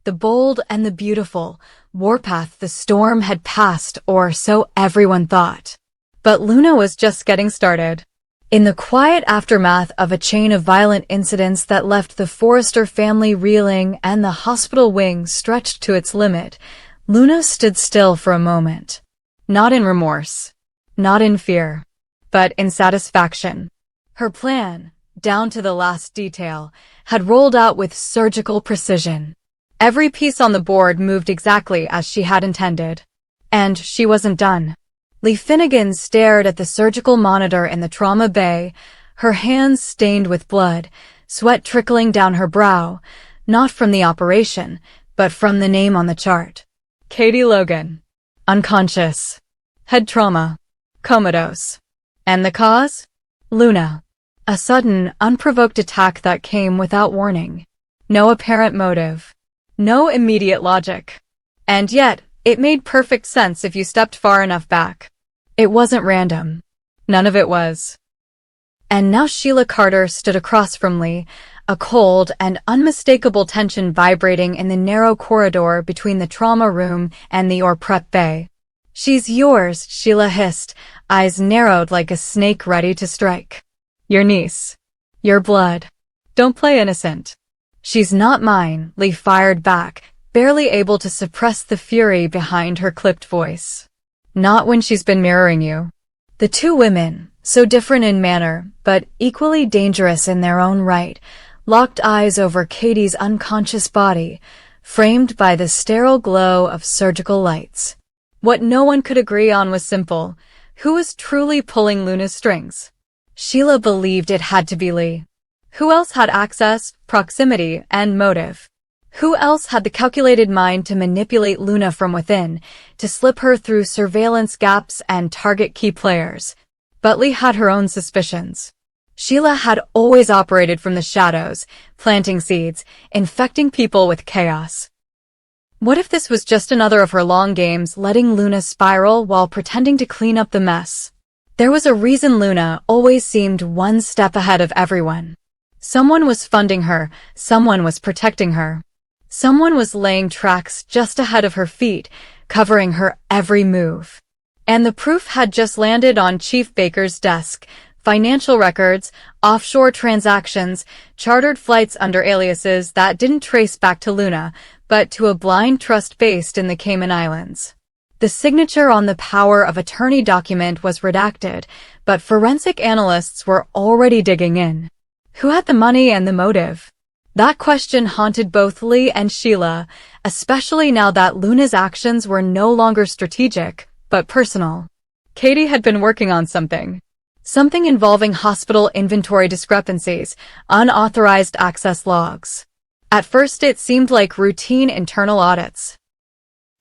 The bold and the beautiful, warpath the storm had passed, or so everyone thought. But Luna was just getting started. In the quiet aftermath of a chain of violent incidents that left the Forrester family reeling and the hospital wing stretched to its limit, Luna stood still for a moment. Not in remorse, not in fear, but in satisfaction. Her plan, down to the last detail, had rolled out with surgical precision. Every piece on the board moved exactly as she had intended. And she wasn't done. Lee Finnegan stared at the surgical monitor in the trauma bay, her hands stained with blood, sweat trickling down her brow, not from the operation, but from the name on the chart. Katie Logan. Unconscious. Head trauma. Comatose. And the cause? Luna. A sudden, unprovoked attack that came without warning. No apparent motive. No immediate logic. And yet, it made perfect sense if you stepped far enough back. It wasn't random. None of it was. And now Sheila Carter stood across from Lee, a cold and unmistakable tension vibrating in the narrow corridor between the trauma room and the prep bay. "She's yours," Sheila hissed, eyes narrowed like a snake ready to strike. "Your niece. Your blood. Don't play innocent." "She's not mine," Lee fired back, barely able to suppress the fury behind her clipped voice. "Not when she's been mirroring you." The two women, so different in manner, but equally dangerous in their own right, locked eyes over Katie's unconscious body, framed by the sterile glow of surgical lights. What no one could agree on was simple. Who was truly pulling Luna's strings? Sheila believed it had to be Lee. Who else had access, proximity, and motive? Who else had the calculated mind to manipulate Luna from within, to slip her through surveillance gaps and target key players? But Lee had her own suspicions. Sheila had always operated from the shadows, planting seeds, infecting people with chaos. What if this was just another of her long games, letting Luna spiral while pretending to clean up the mess? There was a reason Luna always seemed one step ahead of everyone. Someone was funding her, someone was protecting her. Someone was laying tracks just ahead of her feet, covering her every move. And the proof had just landed on Chief Baker's desk. Financial records, offshore transactions, chartered flights under aliases that didn't trace back to Luna, but to a blind trust based in the Cayman Islands. The signature on the power of attorney document was redacted, but forensic analysts were already digging in. Who had the money and the motive? That question haunted both Lee and Sheila, especially now that Luna's actions were no longer strategic, but personal. Katie had been working on something. Something involving hospital inventory discrepancies, unauthorized access logs. At first it seemed like routine internal audits.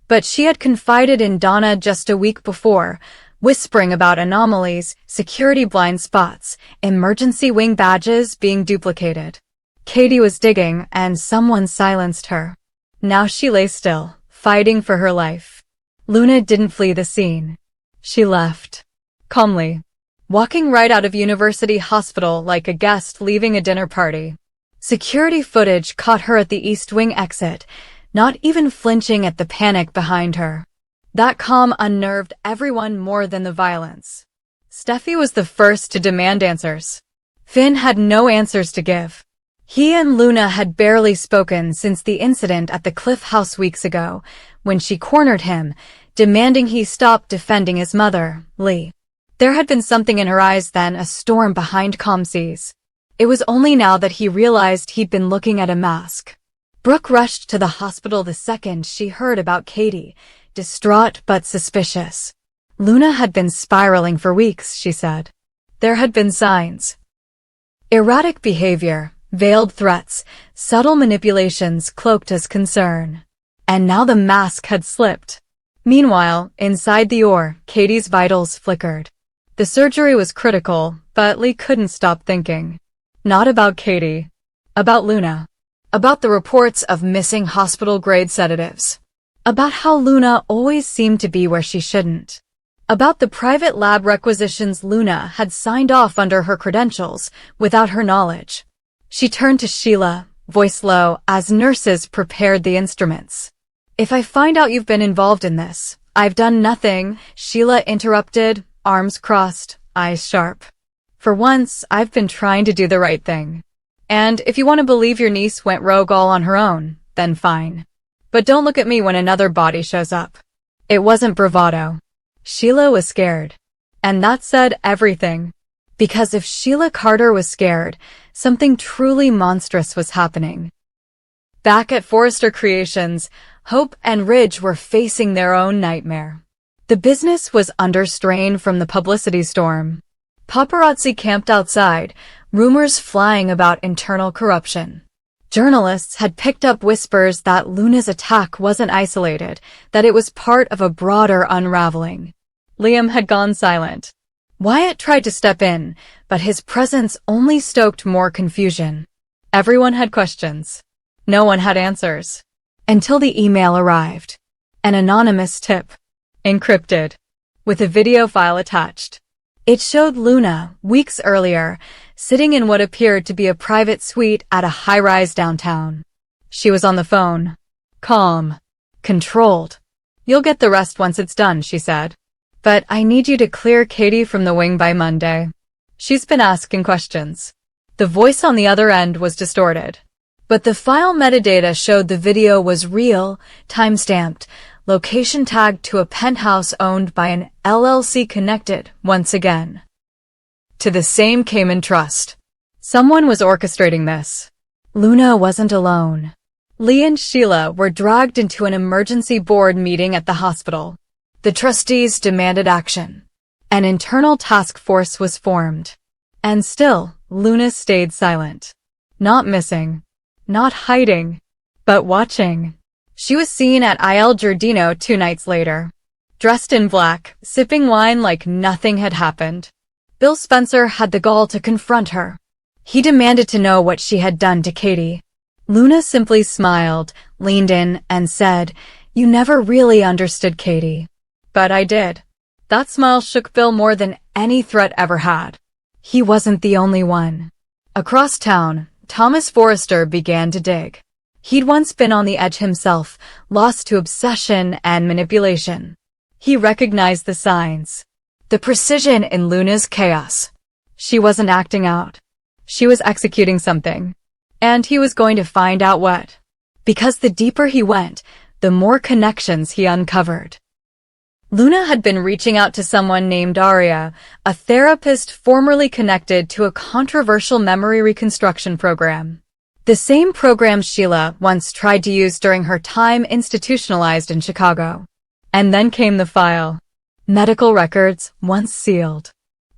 But she had confided in Donna just a week before, whispering about anomalies, security blind spots, emergency wing badges being duplicated. Katie was digging, and someone silenced her. Now she lay still, fighting for her life. Luna didn't flee the scene. She left. Calmly. Walking right out of University Hospital like a guest leaving a dinner party. Security footage caught her at the East Wing exit, not even flinching at the panic behind her. That calm unnerved everyone more than the violence. Steffi was the first to demand answers. Finn had no answers to give. He and Luna had barely spoken since the incident at the Cliff House weeks ago, when she cornered him, demanding he stop defending his mother, Lee. There had been something in her eyes then, a storm behind calm seas. It was only now that he realized he'd been looking at a mask. Brooke rushed to the hospital the second she heard about Katie, distraught but suspicious. Luna had been spiraling for weeks, she said. There had been signs. Erratic behavior, veiled threats, subtle manipulations cloaked as concern. And now the mask had slipped. Meanwhile, inside the OR, Katie's vitals flickered. The surgery was critical, but Lee couldn't stop thinking. Not about Katie. About Luna. About the reports of missing hospital-grade sedatives. About how Luna always seemed to be where she shouldn't. About the private lab requisitions Luna had signed off under her credentials, without her knowledge. She turned to Sheila, voice low as nurses prepared the instruments. "If I find out you've been involved in this, I've done nothing," Sheila interrupted, arms crossed, eyes sharp. "For once, I've been trying to do the right thing. And if you want to believe your niece went rogue all on her own, then fine. But don't look at me when another body shows up." It wasn't bravado. Sheila was scared. And that said everything. Because if Sheila Carter was scared, something truly monstrous was happening. Back at Forrester Creations, Hope and Ridge were facing their own nightmare. The business was under strain from the publicity storm. Paparazzi camped outside, rumors flying about internal corruption. Journalists had picked up whispers that Luna's attack wasn't isolated, that it was part of a broader unraveling. Liam had gone silent. Wyatt tried to step in, but his presence only stoked more confusion. Everyone had questions. No one had answers. Until the email arrived. An anonymous tip. Encrypted. With a video file attached. It showed Luna, weeks earlier, sitting in what appeared to be a private suite at a high-rise downtown. She was on the phone. Calm. Controlled. "You'll get the rest once it's done," she said. "But I need you to clear Katie from the wing by Monday. She's been asking questions." The voice on the other end was distorted. But the file metadata showed the video was real, time-stamped, location tagged to a penthouse owned by an LLC connected, once again, to the same Cayman Trust. Someone was orchestrating this. Luna wasn't alone. Lee and Sheila were dragged into an emergency board meeting at the hospital. The trustees demanded action. An internal task force was formed. And still, Luna stayed silent. Not missing. Not hiding. But watching. She was seen at Il Giardino 2 nights later. Dressed in black, sipping wine like nothing had happened. Bill Spencer had the gall to confront her. He demanded to know what she had done to Katie. Luna simply smiled, leaned in, and said, "You never really understood Katie." "But I did." That smile shook Bill more than any threat ever had. He wasn't the only one. Across town, Thomas Forrester began to dig. He'd once been on the edge himself, lost to obsession and manipulation. He recognized the signs. The precision in Luna's chaos. She wasn't acting out. She was executing something. And he was going to find out what. Because the deeper he went, the more connections he uncovered. Luna had been reaching out to someone named Aria, a therapist formerly connected to a controversial memory reconstruction program. The same program Sheila once tried to use during her time institutionalized in Chicago. And then came the file. Medical records, once sealed.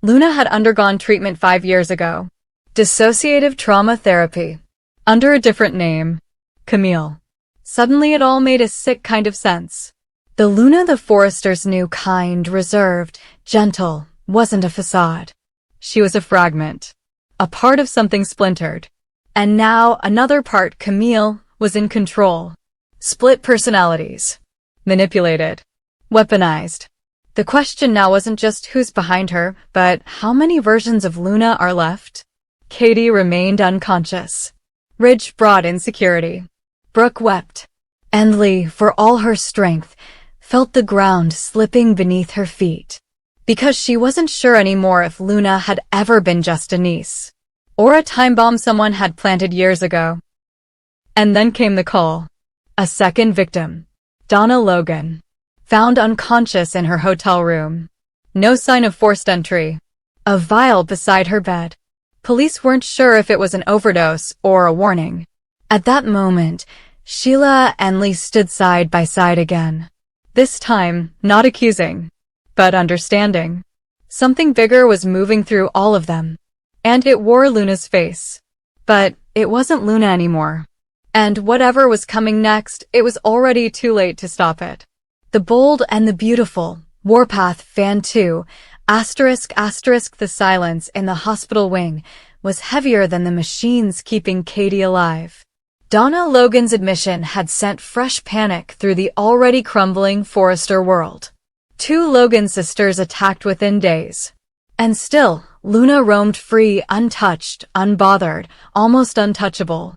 Luna had undergone treatment 5 years ago. Dissociative trauma therapy. Under a different name. Camille. Suddenly it all made a sick kind of sense. The Luna the Forresters knew, kind, reserved, gentle, wasn't a facade. She was a fragment. A part of something splintered. And now another part, Camille, was in control. Split personalities. Manipulated. Weaponized. The question now wasn't just who's behind her, but how many versions of Luna are left? Katie remained unconscious. Ridge brought insecurity. Brooke wept. And Lee, for all her strength, felt the ground slipping beneath her feet. Because she wasn't sure anymore if Luna had ever been just a niece. Or a time bomb someone had planted years ago. And then came the call. A second victim. Donna Logan. Found unconscious in her hotel room. No sign of forced entry. A vial beside her bed. Police weren't sure if it was an overdose or a warning. At that moment, Sheila and Lee stood side by side again. This time, not accusing, but understanding. Something bigger was moving through all of them. And it wore Luna's face. But it wasn't Luna anymore. And whatever was coming next, it was already too late to stop it. The bold and the beautiful, Warpath Fan 2, ***, the silence in the hospital wing, was heavier than the machines keeping Katie alive. Donna Logan's admission had sent fresh panic through the already crumbling Forrester world. 2 Logan sisters attacked within days. And still, Luna roamed free, untouched, unbothered, almost untouchable.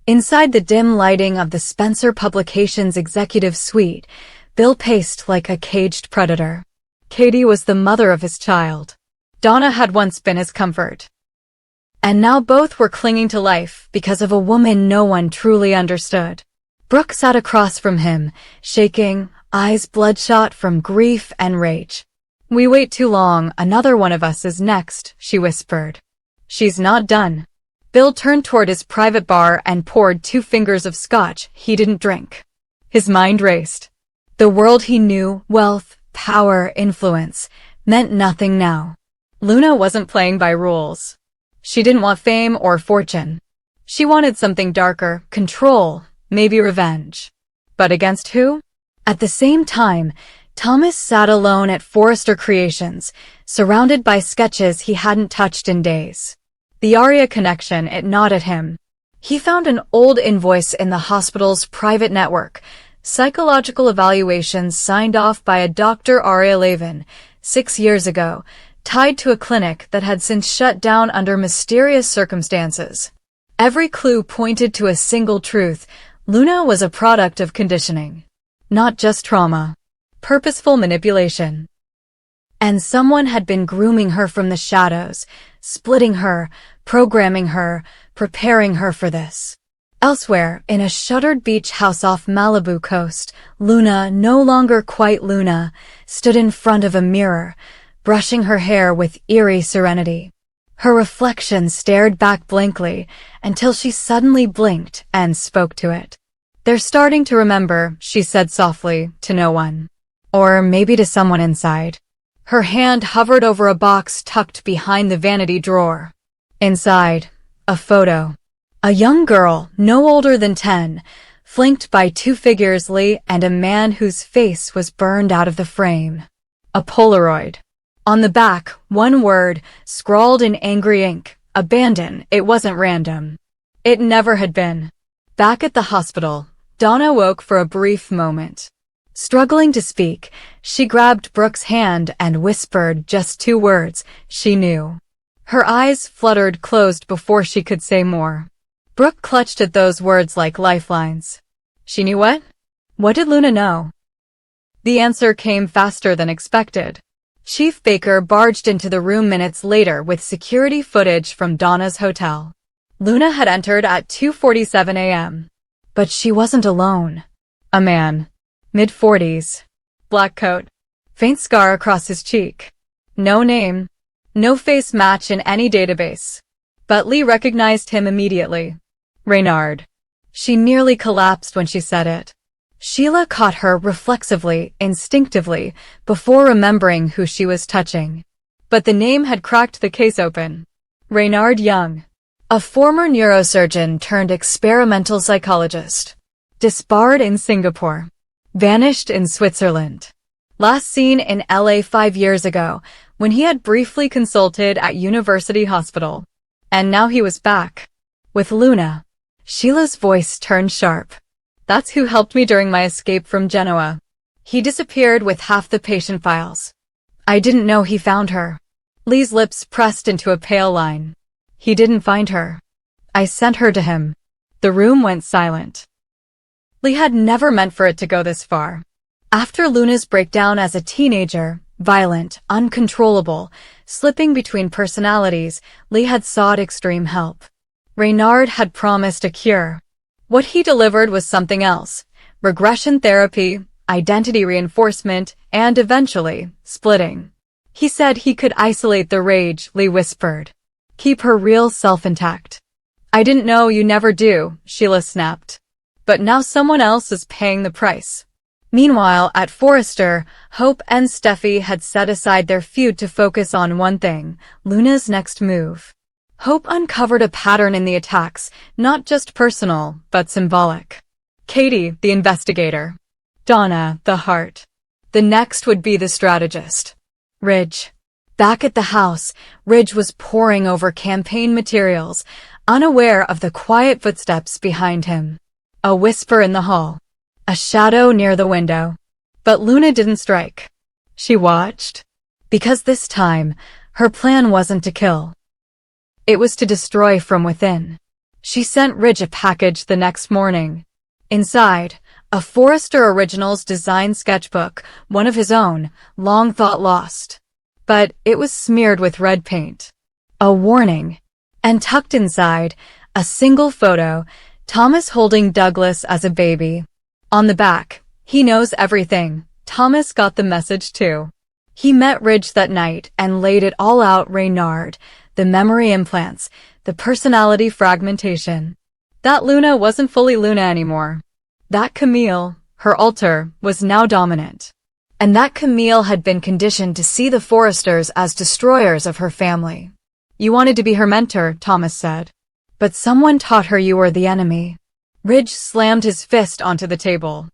Inside the dim lighting of the Spencer Publications executive suite, Bill paced like a caged predator. Katie was the mother of his child. Donna had once been his comfort. And now both were clinging to life because of a woman no one truly understood. Brooke sat across from him, shaking, eyes bloodshot from grief and rage. "We wait too long, another one of us is next," she whispered. "She's not done." Bill turned toward his private bar and poured 2 fingers of scotch he didn't drink. His mind raced. The world he knew, wealth, power, influence, meant nothing now. Luna wasn't playing by rules. She didn't want fame or fortune. She wanted something darker, control, maybe revenge. But against who? At the same time, Thomas sat alone at Forrester Creations, surrounded by sketches he hadn't touched in days. The Aria connection, it gnawed at him. He found an old invoice in the hospital's private network, psychological evaluations signed off by a Dr. Aria Lavin, 6 years ago, tied to a clinic that had since shut down under mysterious circumstances. Every clue pointed to a single truth: Luna was a product of conditioning. Not just trauma. Purposeful manipulation. And someone had been grooming her from the shadows, splitting her, programming her, preparing her for this. Elsewhere, in a shuttered beach house off Malibu coast, Luna, no longer quite Luna, stood in front of a mirror, brushing her hair with eerie serenity. Her reflection stared back blankly until she suddenly blinked and spoke to it. "They're starting to remember," she said softly, to no one. Or maybe to someone inside. Her hand hovered over a box tucked behind the vanity drawer. Inside, a photo. A young girl, no older than 10, flanked by 2 figures, Lee and a man whose face was burned out of the frame. A Polaroid. On the back, one word, scrawled in angry ink: abandon. It wasn't random. It never had been. Back at the hospital, Donna woke for a brief moment. Struggling to speak, she grabbed Brooke's hand and whispered just 2 words she knew. Her eyes fluttered closed before she could say more. Brooke clutched at those words like lifelines. She knew what? What did Luna know? The answer came faster than expected. Chief Baker barged into the room minutes later with security footage from Donna's hotel. Luna had entered at 2:47 a.m. But she wasn't alone. A man. Mid-40s. Black coat. Faint scar across his cheek. No name. No face match in any database. But Lee recognized him immediately. Reynard. She nearly collapsed when she said it. Sheila caught her reflexively, instinctively, before remembering who she was touching. But the name had cracked the case open. Reynard Young. A former neurosurgeon turned experimental psychologist. Disbarred in Singapore. Vanished in Switzerland. Last seen in LA 5 years ago, when he had briefly consulted at University Hospital. And now he was back. With Luna. Sheila's voice turned sharp. "That's who helped me during my escape from Genoa. He disappeared with half the patient files. I didn't know he found her." Lee's lips pressed into a pale line. "He didn't find her. I sent her to him." The room went silent. Lee had never meant for it to go this far. After Luna's breakdown as a teenager, violent, uncontrollable, slipping between personalities, Lee had sought extreme help. Reynard had promised a cure. What he delivered was something else: regression therapy, identity reinforcement, and eventually, splitting. He said he could isolate the rage, Lee whispered. Keep her real self intact. "I didn't know, you never do," Sheila snapped. But now someone else is paying the price. Meanwhile, at Forrester, Hope and Steffi had set aside their feud to focus on one thing: Luna's next move. Hope uncovered a pattern in the attacks, not just personal, but symbolic. Katie, the investigator. Donna, the heart. The next would be the strategist. Ridge. Back at the house, Ridge was poring over campaign materials, unaware of the quiet footsteps behind him. A whisper in the hall. A shadow near the window. But Luna didn't strike. She watched. Because this time, her plan wasn't to kill. It was to destroy from within. She sent Ridge a package the next morning. Inside, a Forrester Originals design sketchbook, one of his own, long thought lost. But it was smeared with red paint. A warning. And tucked inside, a single photo, Thomas holding Douglas as a baby. On the back, he knows everything. Thomas got the message too. He met Ridge that night and laid it all out. Reynard, the memory implants, the personality fragmentation. That Luna wasn't fully Luna anymore. That Camille, her alter, was now dominant. And that Camille had been conditioned to see the Forresters as destroyers of her family. You wanted to be her mentor, Thomas said. But someone taught her you were the enemy. Ridge slammed his fist onto the table.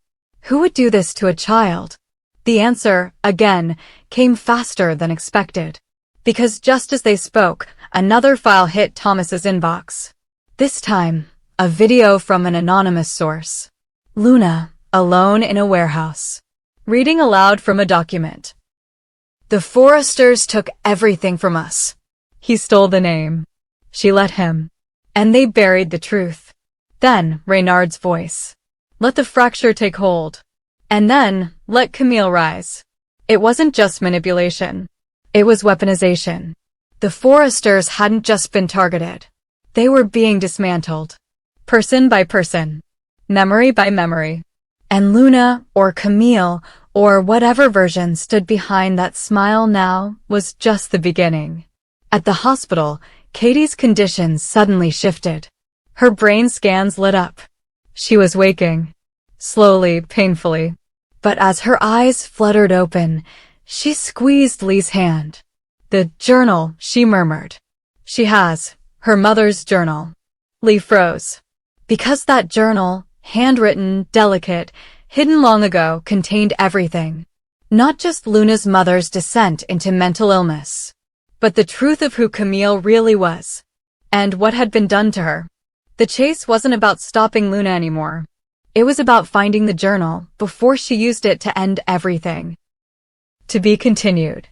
Who would do this to a child? The answer, again, came faster than expected. Because just as they spoke, another file hit Thomas's inbox. This time, a video from an anonymous source. Luna, alone in a warehouse. Reading aloud from a document. The Forresters took everything from us. He stole the name. She let him. And they buried the truth. Then, Reynard's voice. Let the fracture take hold. And then, let Camille rise. It wasn't just manipulation. It was weaponization. The Forresters hadn't just been targeted. They were being dismantled. Person by person. Memory by memory. And Luna, or Camille, or whatever version stood behind that smile now, was just the beginning. At the hospital, Katie's conditions suddenly shifted. Her brain scans lit up. She was waking. Slowly, painfully. But as her eyes fluttered open, she squeezed Lee's hand. The journal, she murmured. She has. Her mother's journal. Lee froze. Because that journal, handwritten, delicate, hidden long ago, contained everything. Not just Luna's mother's descent into mental illness, but the truth of who Camille really was, and what had been done to her. The chase wasn't about stopping Luna anymore. It was about finding the journal before she used it to end everything. To be continued.